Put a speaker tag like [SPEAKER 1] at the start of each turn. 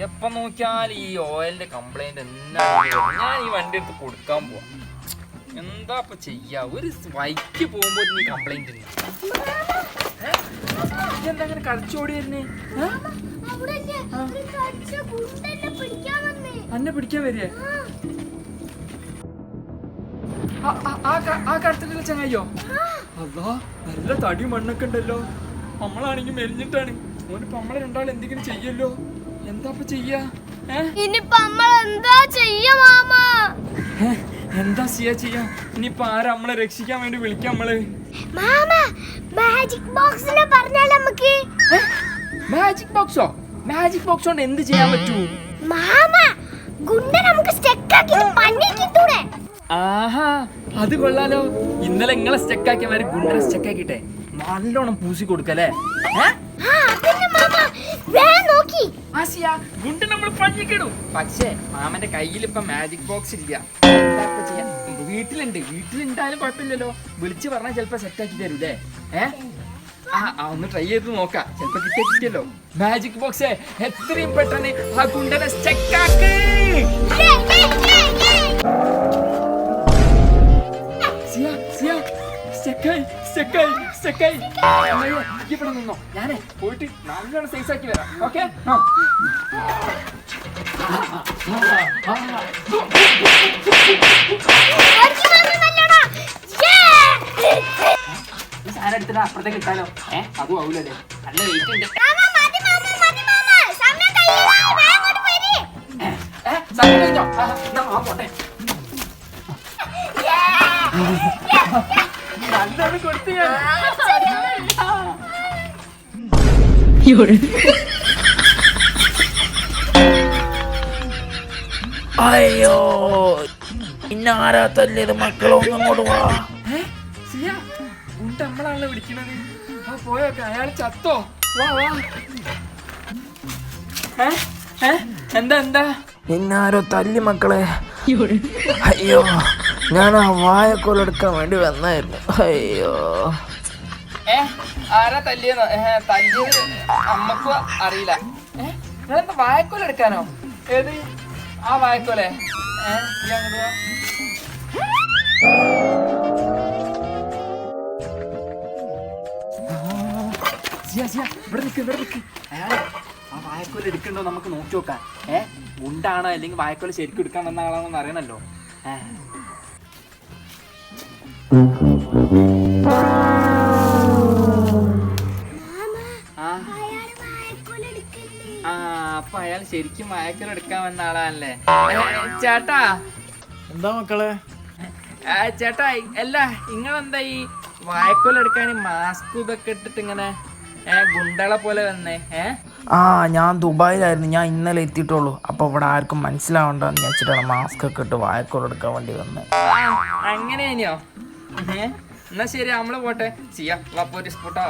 [SPEAKER 1] എപ്പം നോക്കിയാലും ഈ ഓയിലിന്റെ കംപ്ലൈന്റ് എന്നാണ്. ഞാൻ ഈ വണ്ടി എടുത്ത് കൊടുക്കാൻ പോവാ. എന്താ ഇപ്പൊ ചെയ്യാ? ഒരു വൈക്ക് പോകുമ്പോ നീ കംപ്ലൈന്റ് ഉണ്ട്. എന്താ അങ്ങനെ കളിച്ചോടി വരുന്നേ? അന്നെ പിടിക്കാൻ വരിക? ആ കടത്തിലുള്ള ചങ്ങായിയോ? അല്ലാ, നല്ല തടി മണ്ണൊക്കെ ഉണ്ടല്ലോ. നമ്മളാണെങ്കിൽ മെലിഞ്ഞിട്ടാണ്. ഓനിപ്പോ നമ്മളെ രണ്ടാൾ എന്തെങ്കിലും ചെയ്യല്ലോ. എന്താ ചെയ്യാ? എന്താ ചെയ്യാ? ഇനിയിപ്പോ ആരാ നമ്മളെ രക്ഷിക്കാൻ വേണ്ടി വിളിക്കാം നമ്മള്? മാജിക് ബോക്സോ? മാജിക് ബോക്സ് കൊണ്ട് എന്ത് ചെയ്യാൻ പറ്റൂ? ആഹാ, അത് കൊള്ളാലോ. ഇന്നലെ നിങ്ങളെ സ്റ്റെക്കാക്കിയമാര് ഗുണ്ടനെ സ്റ്റെക്കാക്കിട്ടെ നല്ലോണം പൂസി കൊടുക്കല്ലേ? ഗുണ്ട നമ്മൾ പഞ്ഞിക്കിടും. പക്ഷേ മാമന്റെ കയ്യിൽ ഇപ്പൊ മാജിക് ബോക്സ് ഇല്ല. വീട്ടിലുണ്ടായാലും കുഴപ്പമില്ലല്ലോ. വിളിച്ചു പറഞ്ഞാൽ ചിലപ്പോ സെറ്റാക്കി തരൂലേ? ഒന്ന് ട്രൈ ചെയ്ത് നോക്കാം. ചിലപ്പോ കിട്ടിയല്ലോ മാജിക് ബോക്സ്. എത്രയും പെട്ടെന്ന് ആ ഗുണ്ടനെ സ്റ്റെക്കാക്ക്. ഇവിടെ നിന്നോ, ഞാനേ പോയിട്ട് നല്ലോണം സൈസ് ആക്കി വരാം. ഓക്കെ, സാധനം എടുത്തിട്ട് അപ്പുറത്തേക്ക് ഇട്ടാലോ? അതും ആവൂലല്ലേ, നല്ല വെയിറ്റ് ഉണ്ട്. സമയം കഴിഞ്ഞോ? പോട്ടെ. നല്ലത് കൊടുത്തു ഞാൻ.
[SPEAKER 2] അയ്യോ, ഇന്നാരാ തല്ലിയത്? മക്കളൊന്നും ഇങ്ങോട്ട് വാ.
[SPEAKER 1] നമ്മളാണല്ലോ വിളിക്കണത്. പോയോക്കെ, അയാൾ ചത്തോ? വാ വാ. എന്താ
[SPEAKER 2] ഇന്നാരോ തല്ലി മക്കളെ. അയ്യോ, ഞാൻ ആ വാഴക്കോലെടുക്കാൻ വേണ്ടി വന്നായിരുന്നു. അയ്യോ,
[SPEAKER 1] ആരാ തല്ലിയെന്നോ? തല്ലിയത് അമ്മക്കും അറിയില്ല. നിങ്ങളെന്താ വാഴക്കോല എടുക്കാനോ? ഏത് ആ വാഴക്കോലെ? ഇവിടെ നിക്ക്. അയാളെ ആ വാഴക്കോല എടുക്കണ്ടോ നമുക്ക് നോക്കി നോക്കാം. ഗുണ്ടാണോ അല്ലെങ്കിൽ വാഴക്കോല ശരിക്കും എടുക്കാൻ വന്ന ആളാണോന്ന് അറിയണല്ലോ. അപ്പൊ അയാൾ ശരിക്കും വാഴക്കോല എടുക്കാൻ വന്ന ആളാണല്ലേ? ചേട്ടാ.
[SPEAKER 2] എന്താ മക്കളെ?
[SPEAKER 1] ചേട്ടാ, അല്ല നിങ്ങളെന്താ ഈ വാഴക്കോല എടുക്കാൻ മാസ്ക് ഇതൊക്കെ ഇട്ടിട്ട് ഇങ്ങനെ ഗുണ്ടകളെ പോലെ വന്നേ?
[SPEAKER 2] ഞാൻ ദുബായിലായിരുന്നു. ഞാൻ ഇന്നലെ എത്തിയിട്ടുള്ളൂ. അപ്പൊ ഇവിടെ ആർക്കും മനസ്സിലാവണ്ടെന്ന് വെച്ചിട്ടാണ് മാസ്ക് ഒക്കെ ഇട്ട് വാഴക്കോലെടുക്കാൻ വേണ്ടി വന്നത്.
[SPEAKER 1] അങ്ങനെയോ? എന്നാ ശരി, നമ്മള് പോട്ടെ. ചെയ്യാം. ഒരു സ്പോട്ടാ.